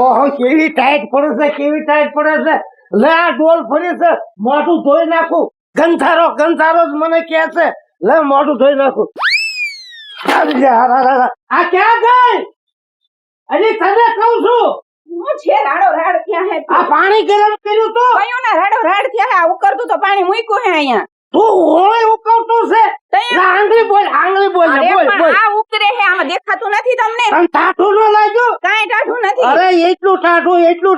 ઓહો કેવી ટાઈટ પડે છે, કેવી ટાઈટ પડે છે. લે આ ડોલ ફરી છે, મોઢું ધોઈ નાખું. ગંધારો ગંધારો જ મને કહે છે. લે મોઢું ધોઈ નાખું. આવી જા, આ ક્યાં ગઈ? અલી તને કહું છું હું છે રાડો રાડ ક્યાં હે આ પાણી ગરમ કર્યું તો કયો ના રાડો રાડ ક્યાં હે ઉકળતું તો પાણી મૂક્યું હે અહીંયા તું હોળે ઉકળતું છે. આંગળી બોલ બોલ બોલ. આ ઉકળે હે આમાં દેખાતું નથી તમને તને ટાઢું ન લાગ્યું? કાંઈ ટાઢું નથી અરે એટલું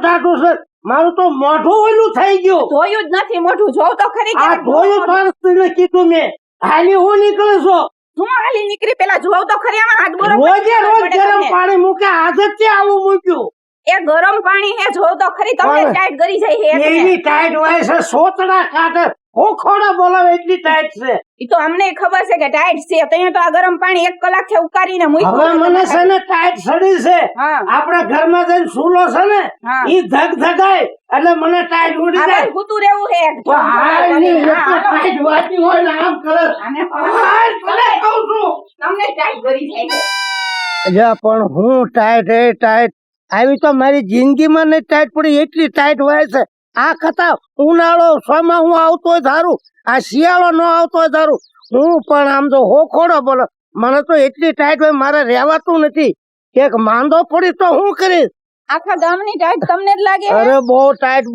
ટાઢું છે. મારું તો મોઢું ઓલું થઈ ગયું. ધોયું જ નથી મોઢું જોવ તો ખરી આ ધોયું તને કીધું મેં. હાલી હું નીકળે છો? હું હાલી નીકળી પેલા જોવ તો ખરી આમાં હાથ બોરો રોજે રોજ ગરમ પાણી મૂકે, આજ જ છે આવું મૂક્યું. એ ગરમ પાણી હે જોવ તો ખરી તમને ટાઈટ કરી જાય હે એવી ટાઈટ હોય છે, સોતડા કાઢે ખોખોડા બોલાવે એટલી ટાઈટ છે. ઈ તો અમને ખબર છે કે ટાઈટ છે તઈએ તો આ ગરમ પાણી 1 કલાક થી ઉકારીને મૂક્યું હવે મને છે ને ટાઈટ સડી છે. હા. આપણા ઘરમાં જઈને સૂલો છે ને હા. ઈ ધગધગાય એટલે મને ટાઈટ ઉડી જાય. આ ભૂતું રહેવું હે તો હાલની ટાઈટ વાતી હોય ને આમ કરે. આને હાલ તને કહું છું. તમને ટાઈટ કરી જાય જા પણ હું ટાઈટ આવી તો મારી જિંદગીમાં નહીં ટાઈટ પડી એટલી ટાઈટ હોય છે. આ કથા ઉનાળો સોમાં હું આવતો હોય ધારું, આ શિયાળો ન આવતો હોય ધારું. હું પણ આમ તો હોખોડો બોલો. મને તો એટલી ટાઈટ હોય મારે રહેવાતું નથી. એક માંદો પડી તો હું કરીશ? આખા ગામની ટાઈટ તમને જ લાગે અરે બહુ ટાઈટ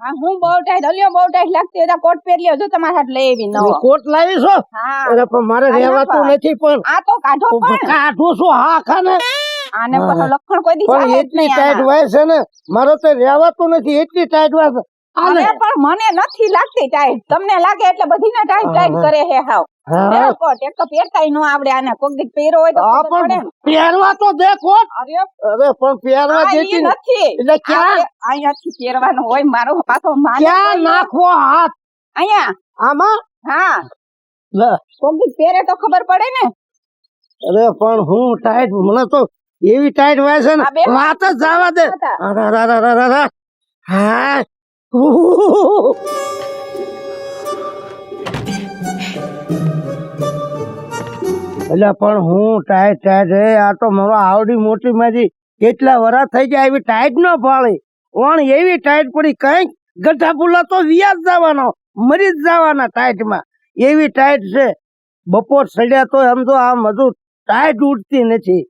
હા હું બહુ ટાઈટ અલ્યો બહુ ટાઈટ લાગતી હોય તો કોટ પહેરી જો તમારા હાથ લઈ આવી નવો કોટ લાવી છો? હા અરે પણ મારે રહેવાતું નથી. પણ આ તો કાઢો પણ કાઢું છું હા ખાને. આને પણ લખણ કોઈ દી પણ એટલી ટાઈટ હોય છે ને મારે તો રહેવાતું નથી. એટલી ટાઈટ હોય છે. અરે પણ મને નથી લાગતી ટાઈટ તમને લાગે એટલે બધીને ટાઈટ કરે હે હાવ કોટ એક તો પહેરતાય નો આવડે આને કોક દી પહેરો હોય તો ખબર પડે ને. પહેરવા તો દે કોટ. અરે પણ પહેરવા દેતી નથી એટલે ક્યાં અહીંયાથી પહેરવાનો હોય મારો પાછો ક્યાં નાખવો હાથ? અહીંયા આમાં. હા લે કોક દી પહેરે તો ખબર પડે ને. અરે પણ હું ટાઈટ મને તો એવી ટાઈટ હોય છે ને વાત જ જવા દે. હા એટલે પણ હું ટાઈટ આ તો મારો આવડી મોટી મારી કેટલા વરા થઈ જાય એવી ટાઈટ ન પાડી. પણ એવી ટાઈટ પડી કઈક ગઢા પુલા તો વ્યાજ જવાનો મરી જ જવાના ટાઈટમાં. એવી ટાઈટ છે. બપોર સડ્યા તો એમ તો આમ હજુ ટાઈટ ઉઠતી નથી.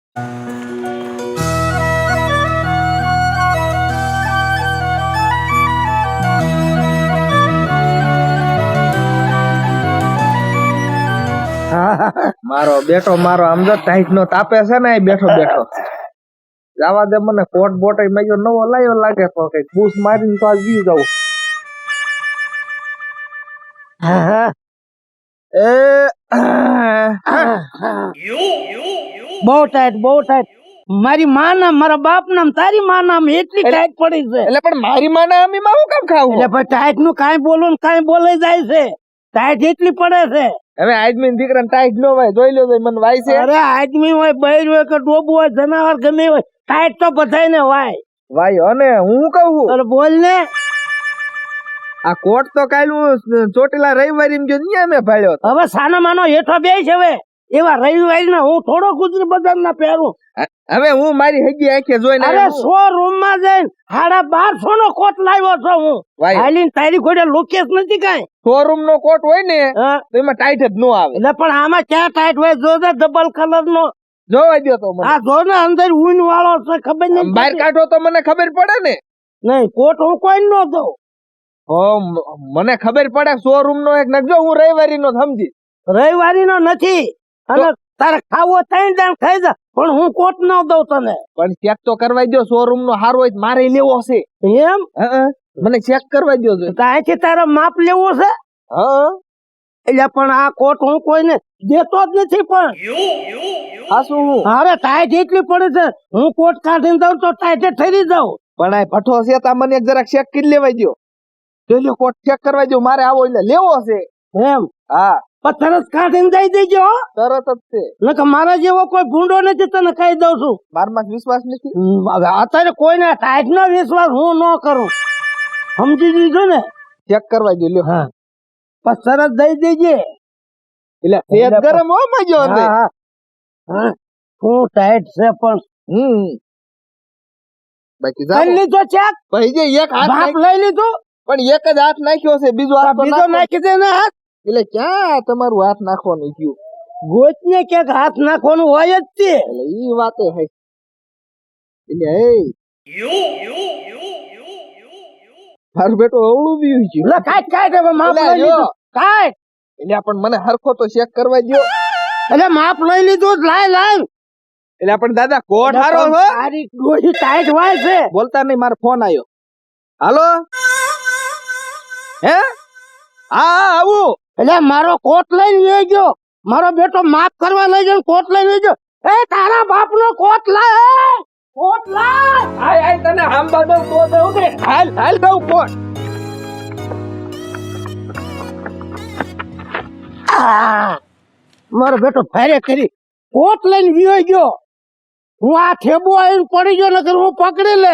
મારો બેટો આમ જો ટાઈટ નો તાપે છે ને બેઠો જવા દે મને. કોટ બોટ મેં નવો લાવ્યો લાગે તો કઈ બૂસ મારીને તો આજ વી જાઉં. બહુ ટાઈટ મારી માં નામ મારા બાપ નામ તારી માં નામ એટલી ટાઈટ પડી છે. એટલે પણ મારી માને અમી માં હું કામ ખાવું? એટલે પણ ટાઈટ નું કાંઈ બોલું કાંઈ બોલાઈ જાય છે. ટાઈટ એટલી પડે છે. હવે આદમી દીકરા ટાઈટ નો હોય જોઈ લો મને વાય છે. અરે આદમી હોય બૈર હોય કે ડોબુ હોય જનાવર ગમે હોય ટાઈટ તો બધાને વાય અને હું કહું અરે બોલ ને. આ કોટ તો કાલ હું ચોટીલા રવિવારી ગયો મેં ભાડ્યો. હવે સાનો માનો હેઠો બે છે. હવે એવા રવિવારી ના હું થોડો ગુજરી બદામ ના પહેરું. હવે હું મારી હગી આંખે જોઈને અરે 100 રૂમ માં જઈને 1250 નો કોટ લાવ્યો છો હું. હાલીને તારી ઘોડે લોકેશ નથી કાંઈ. શોરૂમ નો કોટ હોય ને તો એમાં ટાઈટ જ ન આવે. એટલે પણ આમાં ક્યાં ટાઈટ હોય? જો ડબલ કલર નો જોવા દો તો મને. આ જો ને અંદર ઊન વાળો છે ખબર નહીં. બહાર કાઢો તો મને ખબર પડે ને. નહીં કોટ હું કોઈ ન દઉં. મને ખબર પડે. શોરૂમ નો એક નખજો હું રવિવારી નો સમજી. રવિવારી નો નથી અને તારે ખાવો 3 દાણ ખાઈ જા પણ હું કોટ ન દઉં તને. પણ ચેક તો કરવા દો. શોરૂમ નો હારો હોય મારે લેવો છે એમ. મને ચેક કરવા દો. ત્યાંથી તારે માપ લેવું છે. એટલે પણ આ કોટ હું કોઈને દેતો જ નથી. પણ આ શું અરે ટાઈટ એટલી પડે છે હું કોટ કાઢીને દઉં તો ટાઈટ ઠરી જાઉં. પણ આ ભઠ્ઠો છે તા મને એક જરાક ચેક કરી લેવા દો. પેલો કોટ ચેક કરવા દો. મારે આવો એટલે લેવો છે એમ. હા પણ તરત કાઢીને દઈ દેજો. તરત જ છે. નકર મારા જેવો કોઈ ભૂંડો નથી તને કહી દઉં છું. મારમાં વિશ્વાસ નથી. અત્યારે કોઈને ટાઈટ નો વિશ્વાસ હું ન કરું. સમજી દીધું ને. ચેક કરવા દો લ્યો. હા પણ તરત દઈ દેજે. એટલે પેટ ગરમ હો મજો ને. હું ટાઈટ છે પણ બાકી કરી જાઓ લીધો ચેક ભાઈ જે એક હાથ બાપ લઈ લીધું પણ એક જ હાથ નાખ્યો છે બીજો હાથ તો બીજો નાખો. નાખી દે ને હાથ એટલે ક્યાં તમારું હાથ નાખવાનું થયું ગોચને ક્યાંક હાથ નાખવાનું હોય જ તે એટલે ઈ વાતે હે એટલે મારું બેટો અવળું બીયું ગયું લે કાઢ હવે માપ લે, લઈ જો. લીધું કાઢ એટલે પણ મને હરખો તો ચેક કરવા દ્યો એટલે માપ લઈ લીધું લાય એટલે પણ દાદા કોટ હારો હો તારી ડોહી ટાઈટ હોય છે બોલતા નહીં મારો ફોન આવ્યો હાલો હે હા આવું એટલે મારો કોટ લઈને લઈ ગયો મારો બેટો માપ કરવા લઈ ગયો કોટ લઈને લઈ ગયો એ તારા બાપનો કોટ લાય કોટ લાય આય તને હાંબા દઉં તો દઉં કે હાલ દઉં કોટ આ, મારો બેટો ફેરે કરી કોટ લઈને વિયો ગયો હું આ ઠેબો આવીને પડી ગયો નકર હું પકડી લે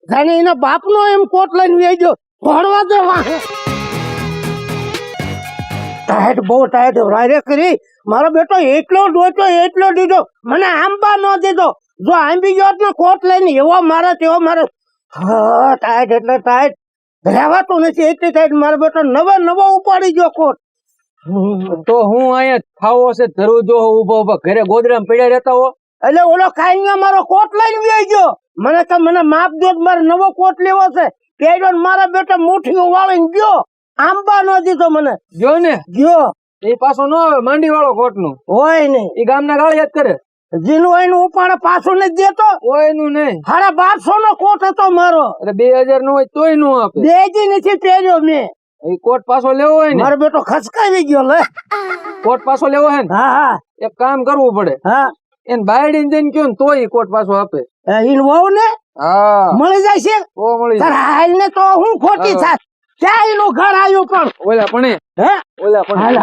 જાણે એના બાપનો એમ કોટ લઈને વિયો ગયો ભણવા દે વાહે ટાઈટ બહુ ટાઈટ રાયરે કરી મારો બેટો એટલો દીધો મને આંબા ન દીધો જો આંબી ગયો ને કોટ લઈને એવો મારે તેવો મારે હા ટાઈટ એટલે ટાઈટ રહેવાતું નથી એટલી ટાઈટ મારો બેટો નવો ઉપાડી ગયો કોટ તો હું અહીંયા ખાવો છે ધરું જો ઉભો ઉભો ઘરે ગોદરામાં પડ્યા રહેતા હો એટલે ઓલો કાંઈ મારો કોટ લઈને વ્યાઈ ગયો મને તો મને માપ દો તો મારે નવો કોટ લેવો છે કેજો ને મારા બેટા મુઠ્ઠીઓ વાળીને ગયો આંબા ન દીધો મને જો ને ગયો એ પાછો ન આવે માંડી વાળો કોટ નું હોય નહીં એ ગામના ગાળ યાદ કરે જીનું હોય ને ઉપાડે પાછું નથી દેતો હોય નું નહીં 1250 નો કોટ હતો મારો એટલે 2000 નો હોય તોય નો આપે બે દી નથી પહેર્યો મેં એ કોટ પાછો લેવો હોય ને મારો બેટો ખસકાવી ગયો લે કોટ પાછો લેવો હોય ને હા એક કામ કરવું પડે હા એને બાયડીને જઈને કયો ને તોય ઈ કોટ પાછો આપે ઈન વહુ ને હા મળી જાય છે ઓ મળી જાય. તારા હાલ ને તો હું ખોટી થાત ક્યાં એનું ઘર આવ્યું પણ ઓલા પણ હે ઓલા પણ હાલ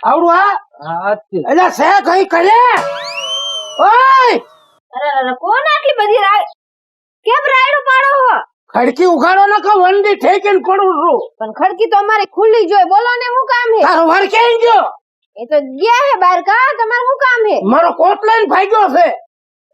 આવડું હા હા જ છે. એટલે સે કઈ કરે ઓય અરે કોણ આટલી બધી કેમ રાયડું પાડો હો ખડકી ઉઘાડો ને કે વંડી ઠેકીને પડું છું પણ ખડકી તો અમારી ખુલ્લી જોઈ બોલો ને શું કામ હે તારો વર ક્યાં ગયો એ તો ગયા હે બહાર કા તમારે શું કામ હે મારો કોટ લઈને ભાગ્યો છે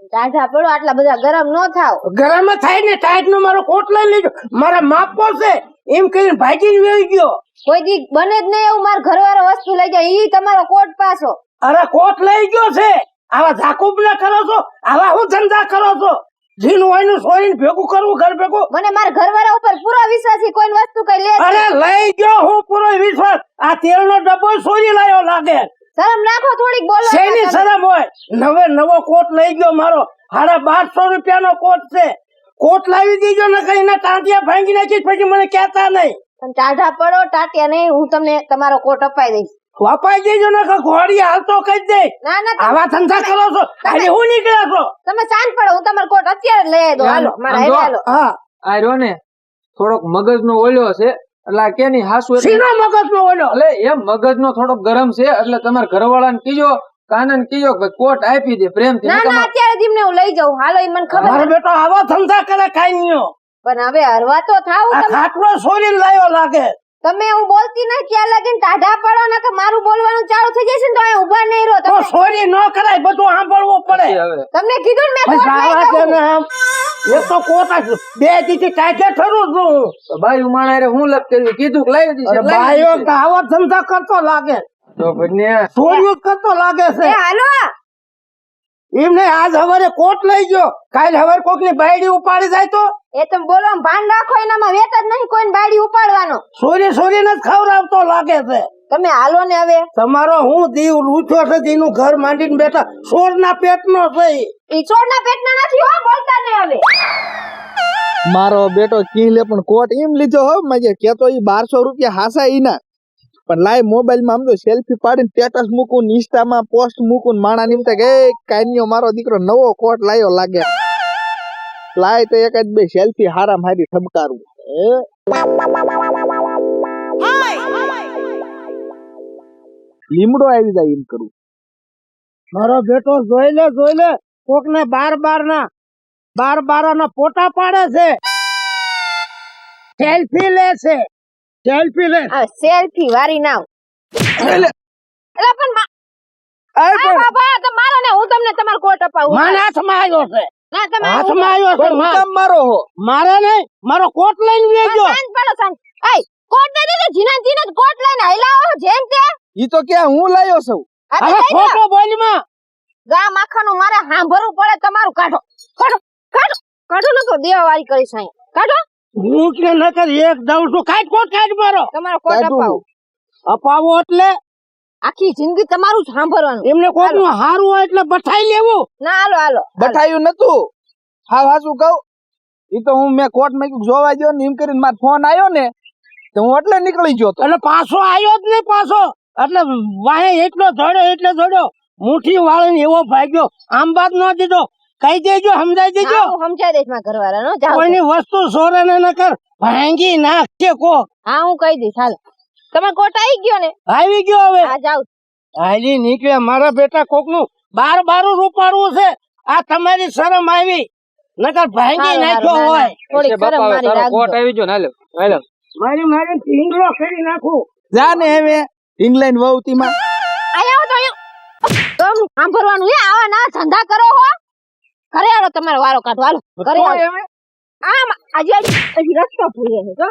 ટાઢા પડો આટલા બધા ગરમ ન થાવ ગરમ થાય ને ટાઈટ નો મારો કોટ લઈને લીધો મારા માપો છે એમ કહીને ભાગીને વેઈ ગયો કોઈ દી બને જ નહીં એવું માર ઘરવાળો વસ્તુ લઈ જાય ઈ તમારો કોટ પાછો અરે કોટ લઈ ગયો છે આવા ઝાકુબલા કરો છો આવા હું ધંધા કરો છો જીનું હોય નું સોરીને ભેગું કરવું ઘર ભેગું મને માર ઘરવાળા ઉપર પૂરો વિશ્વાસ છે કોઈ વસ્તુ કઈ લે અરે લઈ ગયો હું પૂરો વિશ્વાસ આ તેલનો ડબ્બો સોરી લાયો લાગે શરમ રાખો થોડીક બોલો શેની શરમ હોય નવો કોટ લઈ ગયો મારો 1250 રૂપિયાનો કોટ છે કોટ લાવી દીજો ને કઈ ના ટાંટિયા ભાંગી નાખી પછી મને કહેતા નહીં પણ ટાઢા પડો ટાટિયા નહીં હું તમને તમારો કોટ અપાઈ દઈશ વાપાઈ દેજો ને કે ઘોડી હાલતો કહી દે ના ના આવા ધંધા કરો છો આજે હું નીકળ્યા છો તમે શાંત પડો હું તમારો કોટ અત્યારે લઈ આવી દઉં હાલો મારા આમ જો. હાલો હા આ રહ્યો ને થોડોક મગજ નો ઓલ્યો છે એટલે આ કે ની હાસુ એટલે સીનો મગજ નો ઓલો એટલે એમ મગજ નો થોડોક ગરમ છે એટલે તમારા ઘરવાળા ને કીજો કાનન કીજો કે કોટ આપી દે પ્રેમથી ના ના અત્યારે જ એમને હું લઈ જાઉં હાલો એ મને ખબર મારો બેટો આવા ધંધા કરે કાઈ નહીં પણ હવે હરવા તો થાવ આ ખાટલો સોરી લાયો લાગે તમે હું બોલતી નહીં ત્યાં લગીને ટાઢા પડો ને કે મારું બોલવાનું ચાલુ થઈ જશે ને તો અહીં ઉભા નહીં રહો તો તમે સોરી ન કરાય બધું સાંભળવું પડે હવે તમને કીધું ને મેં બસ કોટ લઈ આવા છે જાઉં ને આમ એક તો કોટ જ બે દીથી કાઢે ઠરું છું તો ભાઈ ઉમાણા રે હું લપ કર્યું કીધું કે લાવી દીધી અરે એટલે લાવી ભાઈઓ દીધી. આવા ધંધા કરતો લાગે તો બંને સોર્યું જ કરતો લાગે છે એ હાલો એમને આજ હવારે કોટ લઈ ગયો કાલ હવારે કોક ની બાયડી ઉપાડી જાય તો એ તમે બોલો આમ ભાન રાખો એનામાં વેત જ નહીં કોઈને બાડી ઉપાડવાનો સોરી ને જ ખવડાવતો લાગે છે તમે હાલો ને હવે તમારો હું દીવ રૂચો છે દીનું ઘર માંડીને બેઠા સોર ના પેટ નો છે ઈ છોડના પેટના નથી હો બોલતા નહીં હવે મારો બેટો કીલે પણ કોટ એમ લીધો હો મજે કેતો ઈ 1200 રૂપિયા હાસા ઈના પણ લાય મોબાઈલ માં આમ તો સેલ્ફી પાડીને સ્ટેટસ મૂકું ઇન્સ્ટા માં પોસ્ટ મૂકું માણા નિમતે કે કાન્યો મારો દીકરો નવો કોટ લાયો લાગે લાય તો એક જ બે સેલ્ફી હારામ હારી ઠબકારું લીમડો આવી જાય એમ કરું મારો બેટો જોઈ લે કોક ને બાર ના ફોટા પાડે છે સેલ્ફી લે છે આ સેલ્ફી વારી નાવ એટલે એલા પણ આ આ બાબા તો મારો ને હું તમને તમારો કોટ અપાવું મારા હાથમાં આવ્યો છે ના તમે હાથમાં આવ્યો છે હું માર. કામ મારો હો મારે નહીં મારો કોટ લઈને વેજો શાંત પડો શાંત. એય કોટ દે દે જીના જીના કોટ લઈને હલાવો જેમ તે ઈ તો ક્યાં હું લાયો છું આ તો હવે લઈ લો. ખોટો બોલમાં ગામ આખાનું મારે સાંભળવું પડે તમારું કાઢો કાઢો કાઢો કાઢો ને તો દેવાવાળી કરી સાઈ કાઢો હું કે નકર એક દઉં છું કાઢ કોટ કાઢ મારો તમારો કોટ કાઢું. અપાવો અપાવો એટલે આખી જિંદગી તમારું જ સાંભળવાનું એમને કોક નું હારું હોય એટલે બઠાઈ લેવું ના હાલો હાલો બઠાયું નતું હાવ હાચું કહું ઈ તો હું મેં કોર્ટ માં જોવા ગયો ને એમ કરીને મારો ફોન આવ્યો ને તો હું એટલે નીકળી ગયો તો એટલે પાછો આવ્યો જ નહીં પાછો એટલે વાહે એટલો દોડ્યો મુઠ્ઠી વાળીને એવો ભાગ્યો આમ બાદ ન દીધો કહી દેજો સમજાઈ દેજો હા, હું સમજાઈ દઈશ મારા ઘરવાળા નો જાઓ કોઈની વસ્તુ સોરે ને ન કર ભાંગી નાખશે કો હા હું કહી દઈશ હાલો તમારો કોટ આવી ગયો ને આવી ગયો હવે હા જાવ હાલી નીકળે મારા બેટા કોક નું બારું રૂપાડવું છે આ તમારી શરમ આવી નકર ભાંગી નાખ્યો હોય થોડી બાપા, શરમ હવે મારી તારો રાખજો કોટ આવી ગયો ને હાલો મારી ઢીંગલો કરી નાખું જા ને હવે ઇંગ્લેન્ડ વહુતી માં આયા હો તો અહીંયા તમ સાંભળવાનું હે આવા ના ધંધા કરો હો ઘરે આવો તમારો વારો કાઢો હાલો ઘરે આવો આમ આજે રસ્તો ભૂલે છે જો